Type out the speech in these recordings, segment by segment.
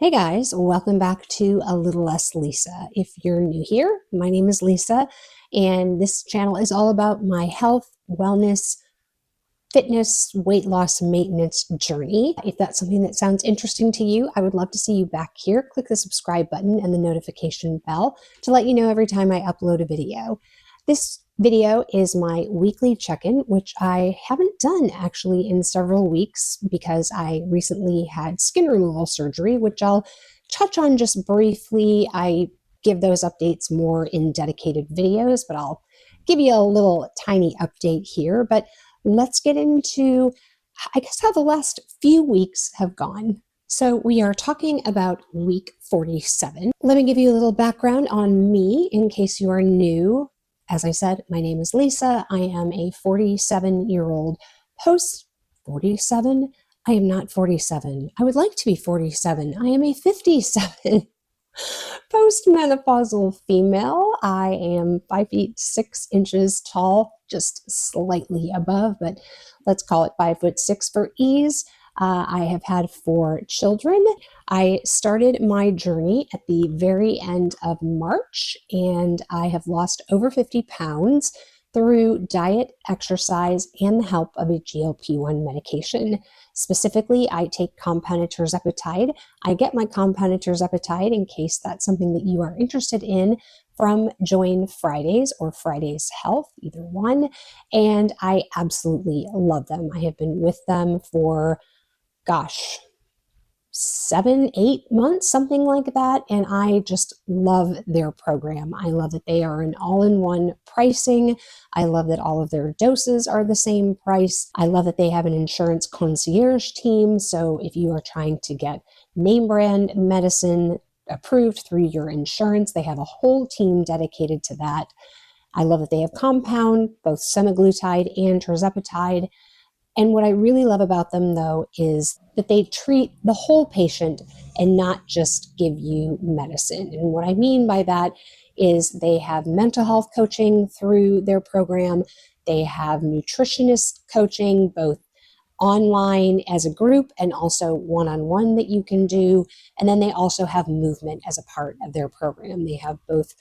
Hey guys, welcome back to A Little Less Lisa. If you're new here, my name is Lisa, and this channel is all about my health, wellness, fitness, weight loss, maintenance journey. If that's something that sounds interesting to you, I would love to see you back here. Click the subscribe button and the notification bell to let you know every time I upload a video. This video is my weekly check-in, which I haven't done actually in several weeks because I recently had skin removal surgery, which I'll touch on just briefly. I give those updates more in dedicated videos, but I'll give you a little tiny update here. But let's get into, I guess, how the last few weeks have gone. So we are talking about week 47. Let me give you a little background on me in case you are new. As I said, my name is Lisa. I am a 47-year-old post 47. I am not 47. I would like to be 47. I am a 57 postmenopausal female. I am 5 feet 6 inches tall, just slightly above, but let's call it 5'6" for ease. I have had 4 children. I started my journey at the very end of March, and I have lost over 50 pounds through diet, exercise, and the help of a GLP-1 medication. Specifically, I take compounded tirzepatide. I get my compounded tirzepatide in case that's something that you are interested in from Join Fridays or Fridays Health, either one. And I absolutely love them. I have been with them for, 7-8 months, something like that. And I just love their program. I love that they are an all-in-one pricing. I love that all of their doses are the same price. I love that they have an insurance concierge team. So if you are trying to get name brand medicine approved through your insurance, they have a whole team dedicated to that. I love that they have compound, both semaglutide and tirzepatide. And what I really love about them, though, is that they treat the whole patient and not just give you medicine. And what I mean by that is they have mental health coaching through their program. They have nutritionist coaching, both online as a group and also one-on-one that you can do. And then they also have movement as a part of their program. They have both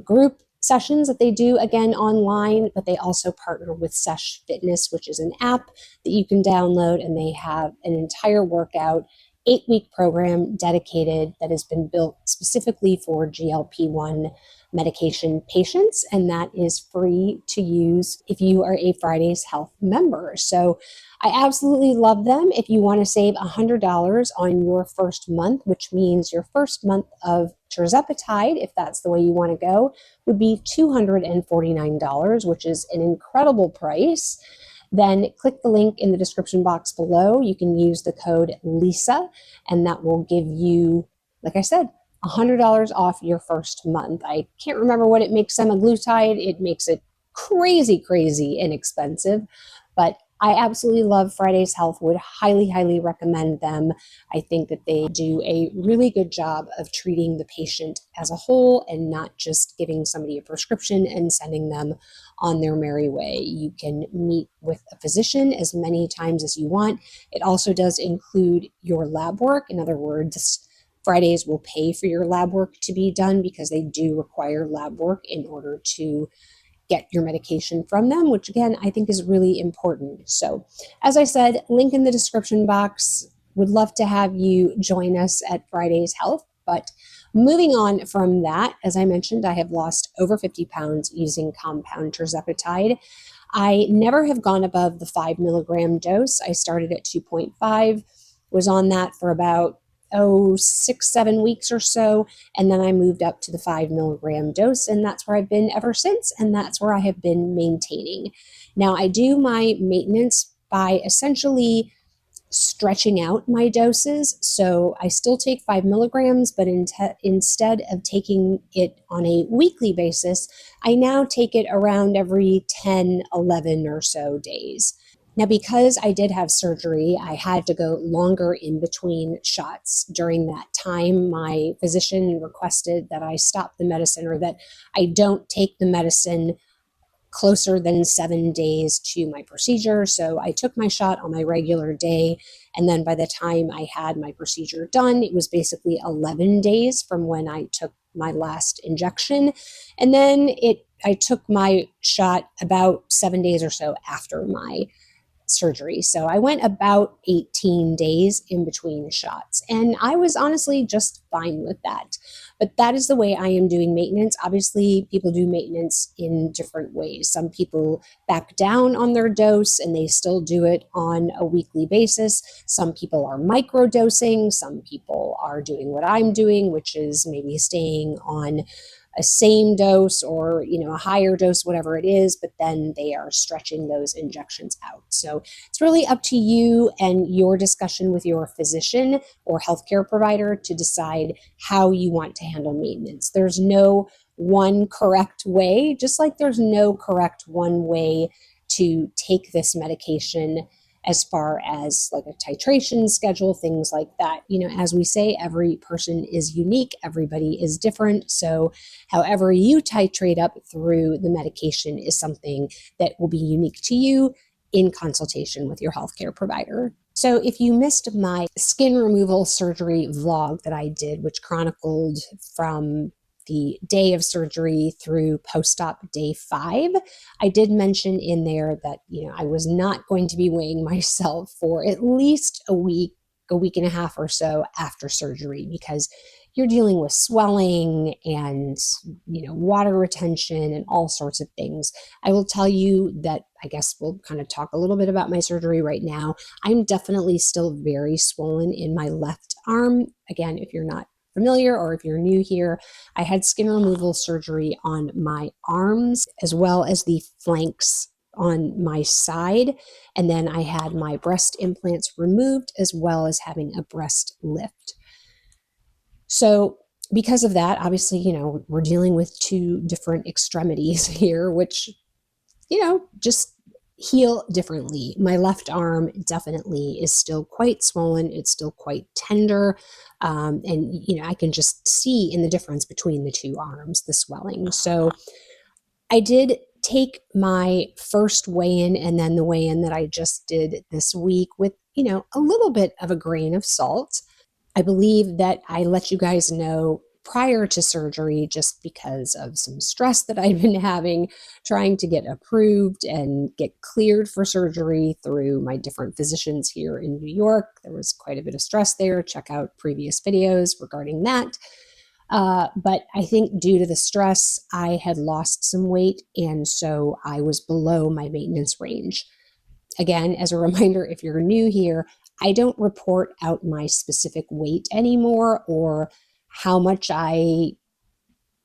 group sessions that they do again online, but they also partner with Sesh Fitness, which is an app that you can download, and they have an entire workout 8-week program dedicated that has been built specifically for GLP-1 medication patients, and that is free to use if you are a Fridays Health member. So I absolutely love them. If you want to save $100 on your first month, which means your first month of tirzepatide, if that's the way you want to go, would be $249, which is an incredible price. Then click the link in the description box below. You can use the code LISA, and that will give you, like I said, $100 off your first month. I can't remember what it makes semaglutide. It makes it crazy, crazy inexpensive, but I absolutely love Fridays Health, would highly, highly recommend them. I think that they do a really good job of treating the patient as a whole and not just giving somebody a prescription and sending them on their merry way. You can meet with a physician as many times as you want. It also does include your lab work. In other words, Fridays will pay for your lab work to be done because they do require lab work in order to get your medication from them, which again, I think is really important. So as I said, link in the description box. Would love to have you join us at Fridays Health. But moving on from that, as I mentioned, I have lost over 50 pounds using compound tirzepatide. I never have gone above the 5 milligram dose. I started at 2.5, was on that for about 6-7 weeks or so, and then I moved up to the 5 milligram dose, and that's where I've been ever since, and that's where I have been maintaining. Now, I do my maintenance by essentially stretching out my doses, so I still take 5 milligrams, but instead of taking it on a weekly basis, I now take it around every 10, 11 or so days. Now, because I did have surgery, I had to go longer in between shots. During that time, my physician requested that I stop the medicine, or that I don't take the medicine closer than 7 days to my procedure. So I took my shot on my regular day, And then by the time I had my procedure done, it was basically 11 days from when I took my last injection. And then I took my shot about 7 days or so after my surgery. So I went about 18 days in between shots, and I was honestly just fine with that. But that is the way I am doing maintenance. Obviously, people do maintenance in different ways. Some people back down on their dose and they still do it on a weekly basis. Some people are microdosing. Some people are doing what I'm doing, which is maybe staying on a same dose or a higher dose, whatever it is, but then they are stretching those injections out. So it's really up to you and your discussion with your physician or healthcare provider to decide how you want to handle maintenance. There's no one correct way, just like there's no correct one way to take this medication as far as like a titration schedule, things like that. As we say, every person is unique, everybody is different. So however you titrate up through the medication is something that will be unique to you in consultation with your healthcare provider. So if you missed my skin removal surgery vlog that I did, which chronicled from the day of surgery through post-op day 5, I did mention in there that, I was not going to be weighing myself for at least a week and a half or so after surgery, because you're dealing with swelling and, water retention and all sorts of things. I will tell you that, I guess we'll kind of talk a little bit about my surgery right now. I'm definitely still very swollen in my left arm. Again, if you're not familiar or if you're new here, I had skin removal surgery on my arms as well as the flanks on my side. And then I had my breast implants removed as well as having a breast lift. So because of that, obviously, we're dealing with two different extremities here, which, just heal differently. My left arm definitely is still quite swollen. It's still quite tender. And, I can just see in the difference between the two arms, the swelling. So I did take my first weigh-in and then the weigh-in that I just did this week with, a little bit of a grain of salt. I believe that I let you guys know prior to surgery just because of some stress that I'd been having trying to get approved and get cleared for surgery through my different physicians here in New York. There was quite a bit of stress there. Check out previous videos regarding that. But I think due to the stress, I had lost some weight, and so I was below my maintenance range. Again, as a reminder, if you're new here, I don't report out my specific weight anymore or how much I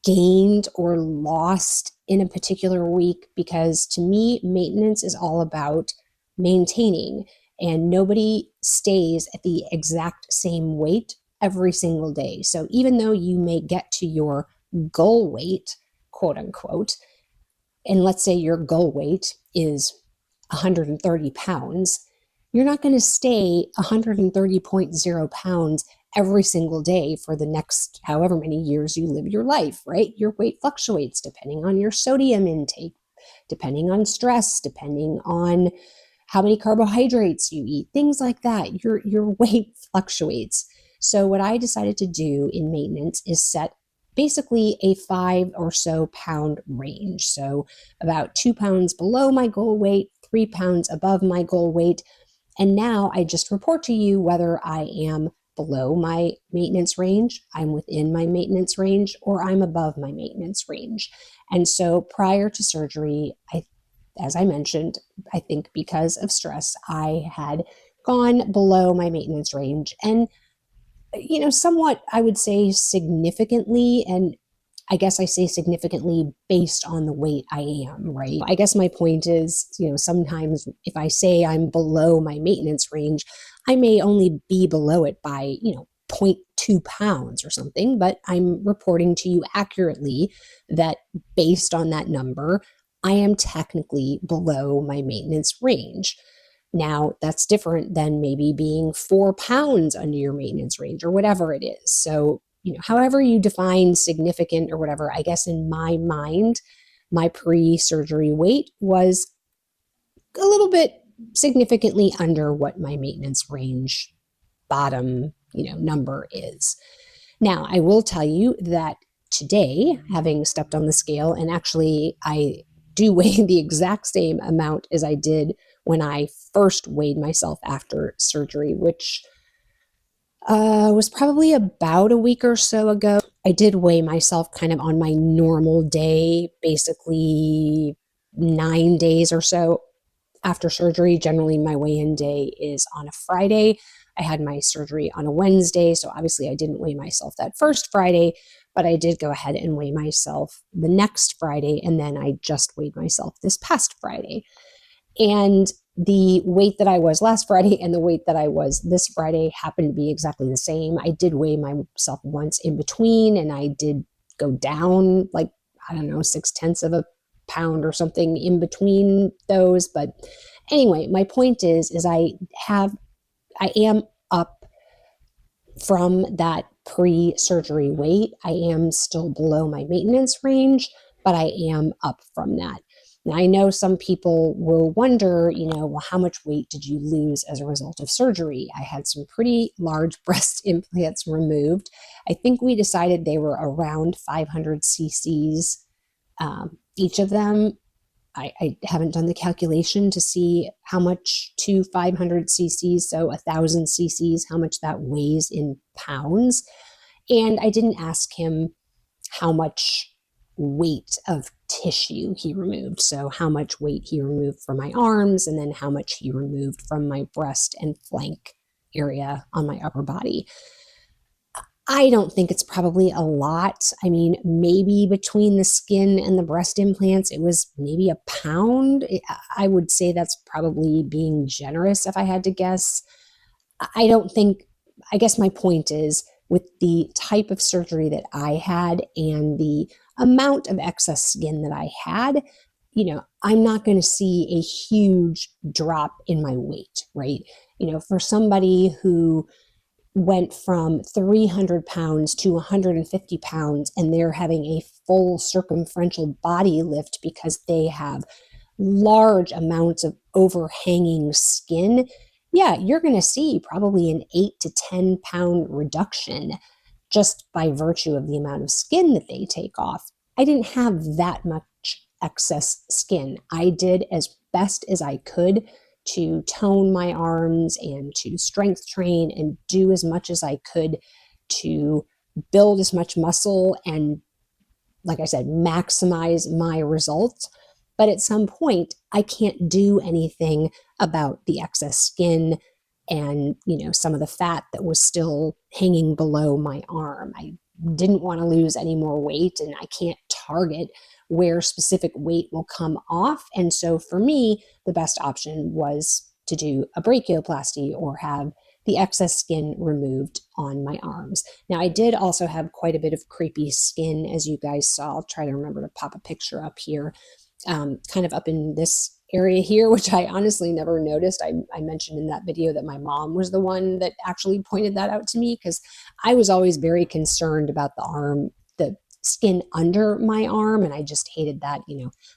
gained or lost in a particular week, because to me, maintenance is all about maintaining, and nobody stays at the exact same weight every single day. So even though you may get to your goal weight, quote unquote, and let's say your goal weight is 130 pounds, you're not going to stay 130.0 pounds every single day for the next however many years you live your life, right? Your weight fluctuates depending on your sodium intake, depending on stress, depending on how many carbohydrates you eat, things like that. Your weight fluctuates. So what I decided to do in maintenance is set basically a 5 or so pound range. So about 2 pounds below my goal weight, 3 pounds above my goal weight. And now I just report to you whether I am below my maintenance range, I'm within my maintenance range, or I'm above my maintenance range. And so prior to surgery, as I mentioned, I think because of stress, I had gone below my maintenance range, and somewhat, I would say significantly, and I guess I say significantly based on the weight I am, right? I guess my point is, sometimes if I say I'm below my maintenance range, I may only be below it by, 0.2 pounds or something, but I'm reporting to you accurately that based on that number, I am technically below my maintenance range. Now, that's different than maybe being 4 pounds under your maintenance range or whatever it is. So, however you define significant or whatever, I guess in my mind, my pre-surgery weight was a little bit significantly under what my maintenance range bottom, number is. Now, I will tell you that today, having stepped on the scale, and actually I do weigh the exact same amount as I did when I first weighed myself after surgery, which was probably about a week or so ago. I did weigh myself kind of on my normal day, basically 9 days or so after surgery. Generally, my weigh-in day is on a Friday. I had my surgery on a Wednesday, so obviously I didn't weigh myself that first Friday, but I did go ahead and weigh myself the next Friday, and then I just weighed myself this past Friday. And the weight that I was last Friday and the weight that I was this Friday happened to be exactly the same. I did weigh myself once in between, and I did go down like, I don't know, 0.6 of a pound or something in between those. But anyway, my point is I am up from that pre-surgery weight. I am still below my maintenance range, but I am up from that. Now, I know some people will wonder, well, how much weight did you lose as a result of surgery? I had some pretty large breast implants removed. I think we decided they were around 500 cc's, each of them. I haven't done the calculation to see how much to 500 cc's, so 1,000 cc's, how much that weighs in pounds. And I didn't ask him how much weight of tissue he removed. So how much weight he removed from my arms, and then how much he removed from my breast and flank area on my upper body. I don't think it's probably a lot. I mean, maybe between the skin and the breast implants, it was maybe a pound. I would say that's probably being generous if I had to guess. I don't think, I guess my point is, with the type of surgery that I had and the amount of excess skin that I had, I'm not going to see a huge drop in my weight, right? For somebody who went from 300 pounds to 150 pounds and they're having a full circumferential body lift because they have large amounts of overhanging skin, yeah, you're going to see probably an 8 to 10 pound reduction just by virtue of the amount of skin that they take off. I didn't have that much excess skin. I did as best as I could to tone my arms and to strength train and do as much as I could to build as much muscle and, like I said, maximize my results. But at some point, I can't do anything about the excess skin and, some of the fat that was still hanging below my arm. I didn't want to lose any more weight, and I can't target where specific weight will come off. And so for me, the best option was to do a brachioplasty or have the excess skin removed on my arms. Now, I did also have quite a bit of creepy skin, as you guys saw. I'll try to remember to pop a picture up here, kind of up in this area here, which I honestly never noticed. I mentioned in that video that my mom was the one that actually pointed that out to me, because I was always very concerned about the skin under my arm, and I just hated that,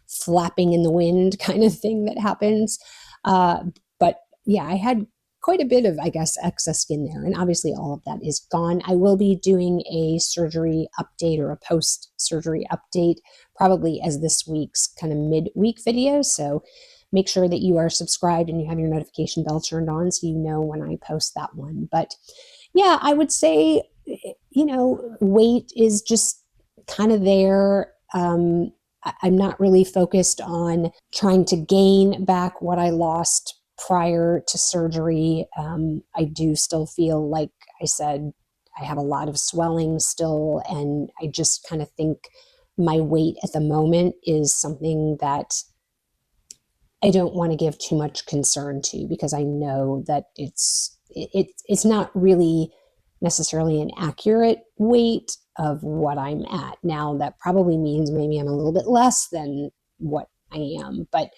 flapping in the wind kind of thing that happens. But yeah, I had quite a bit of, I guess, excess skin there, and obviously all of that is gone. I will be doing a surgery update or a post-surgery update probably as this week's kind of mid-week video, so make sure that you are subscribed and you have your notification bell turned on so you know when I post that one. But yeah, I would say, weight is just kind of there. I'm not really focused on trying to gain back what I lost prior to surgery. I do still feel, like I said, I have a lot of swelling still, and I just kind of think my weight at the moment is something that I don't want to give too much concern to, because I know that it's not really necessarily an accurate weight of what I'm at. Now, that probably means maybe I'm a little bit less than what I am, but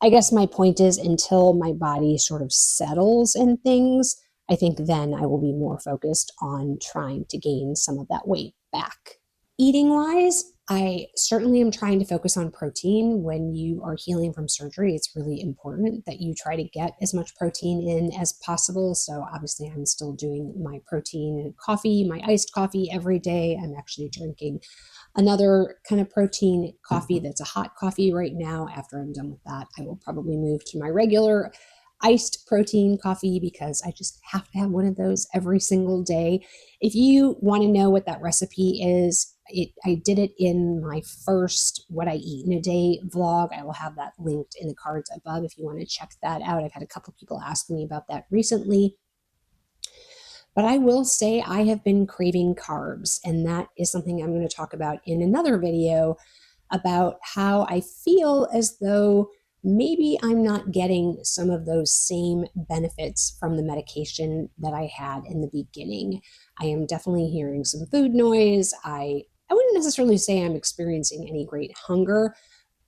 I guess my point is, until my body sort of settles in things, I think then I will be more focused on trying to gain some of that weight back. Eating wise, I certainly am trying to focus on protein. When you are healing from surgery, it's really important that you try to get as much protein in as possible. So, obviously, I'm still doing my protein coffee, my iced coffee every day. I'm actually drinking another kind of protein coffee that's a hot coffee right now. After I'm done with that, I will probably move to my regular iced protein coffee because I just have to have one of those every single day. If you want to know what that recipe is, I did it in my first What I Eat in a Day vlog. I will have that linked in the cards above if you want to check that out. I've had a couple people ask me about that recently. But I will say I have been craving carbs, and that is something I'm going to talk about in another video about how I feel as though maybe I'm not getting some of those same benefits from the medication that I had in the beginning. I am definitely hearing some food noise. I wouldn't necessarily say I'm experiencing any great hunger,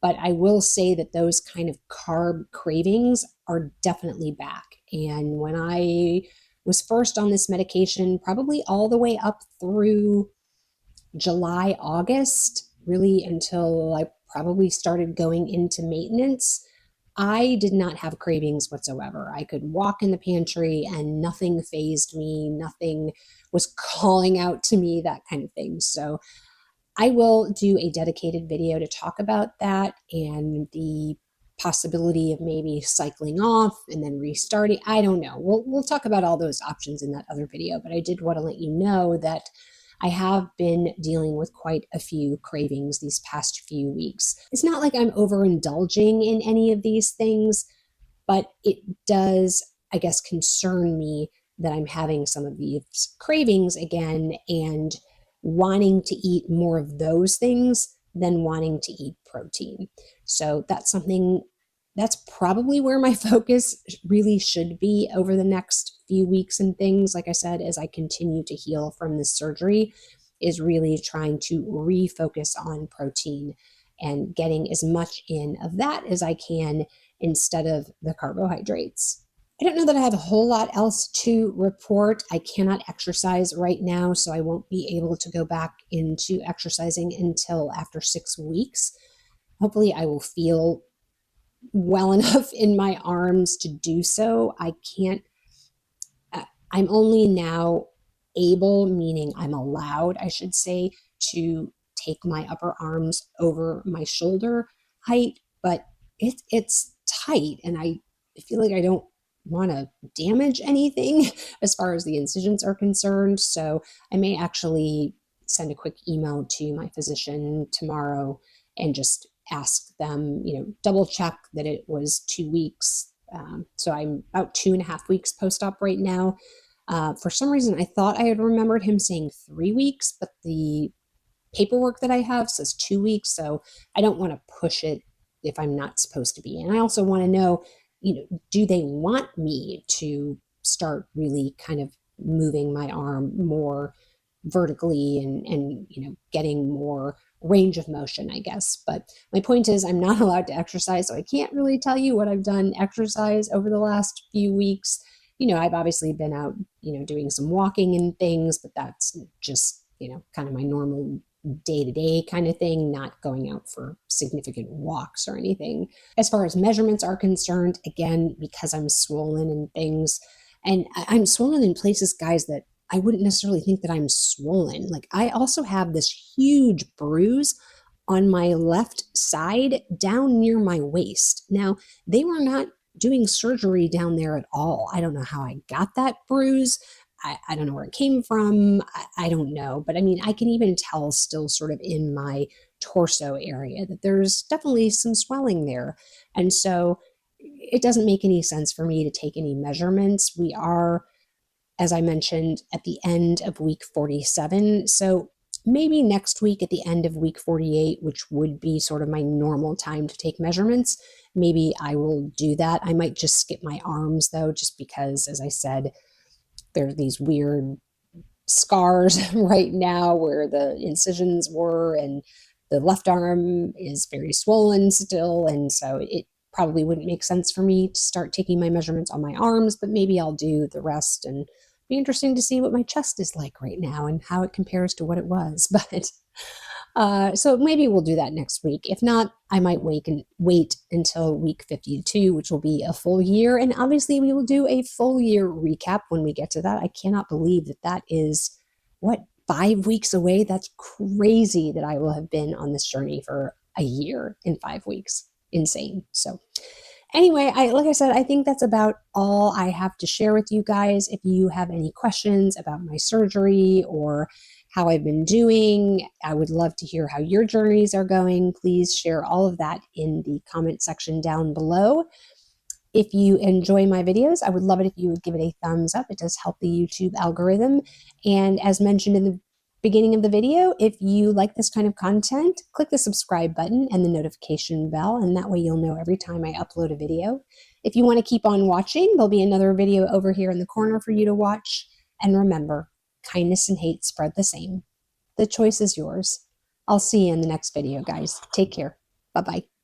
but I will say that those kind of carb cravings are definitely back. And when I was first on this medication, probably all the way up through July, August, really until I probably started going into maintenance, I did not have cravings whatsoever. I could walk in the pantry and nothing fazed me, nothing was calling out to me, that kind of thing. So I will do a dedicated video to talk about that and the possibility of maybe cycling off and then restarting. I don't know. We'll talk about all those options in that other video, but I did want to let you know that I have been dealing with quite a few cravings these past few weeks. It's not like I'm overindulging in any of these things, but it does, I guess, concern me that I'm having some of these cravings again and wanting to eat more of those things than wanting to eat protein. So that's something that's probably where my focus really should be over the next few weeks and things. Like I said, as I continue to heal from this surgery, is really trying to refocus on protein and getting as much in of that as I can instead of the carbohydrates. I don't know that I have a whole lot else to report. I cannot exercise right now, so I won't be able to go back into exercising until after 6 weeks. Hopefully, I will feel well enough in my arms to do so. I'm only now able, meaning I'm allowed, I should say, to take my upper arms over my shoulder height, but it's tight and I feel like I don't want to damage anything as far as the incisions are concerned. So I may actually send a quick email to my physician tomorrow and just ask them, double check that it was 2 weeks. So I'm about 2.5 weeks post-op right now. For some reason, I thought I had remembered him saying 3 weeks, but the paperwork that I have says 2 weeks. So I don't want to push it if I'm not supposed to be. And I also want to know, do they want me to start really kind of moving my arm more vertically and getting more range of motion, I guess. But my point is I'm not allowed to exercise, so I can't really tell you what I've done exercise over the last few weeks. I've obviously been out, doing some walking and things, but that's just, kind of my normal day-to-day kind of thing, not going out for significant walks or anything. As far as measurements are concerned, again, because I'm swollen and things, and I'm swollen in places, guys, that I wouldn't necessarily think that I'm swollen. Like I also have this huge bruise on my left side down near my waist. Now, they were not doing surgery down there at all. I don't know how I got that bruise. I don't know where it came from. I don't know. But I mean, I can even tell still sort of in my torso area that there's definitely some swelling there. And so it doesn't make any sense for me to take any measurements. We are, as I mentioned, at the end of week 47. So maybe next week at the end of week 48, which would be sort of my normal time to take measurements, maybe I will do that. I might just skip my arms though, just because, as I said, there are these weird scars right now where the incisions were, and the left arm is very swollen still. And so it probably wouldn't make sense for me to start taking my measurements on my arms, but maybe I'll do the rest and Be interesting to see what my chest is like right now and how it compares to what it was. But so maybe we'll do that next week. If not, I might wait until week 52, which will be a full year. And obviously, we will do a full year recap when we get to that. I cannot believe that that is, what, 5 weeks away? That's crazy that I will have been on this journey for a year in 5 weeks. Insane. So anyway, like I said, I think that's about all I have to share with you guys. If you have any questions about my surgery or how I've been doing, I would love to hear how your journeys are going. Please share all of that in the comment section down below. If you enjoy my videos, I would love it if you would give it a thumbs up. It does help the YouTube algorithm. And as mentioned in the beginning of the video, if you like this kind of content, click the subscribe button and the notification bell, and that way you'll know every time I upload a video. If you want to keep on watching, there'll be another video over here in the corner for you to watch. And remember, kindness and hate spread the same. The choice is yours. I'll see you in the next video, guys. Take care. Bye-bye.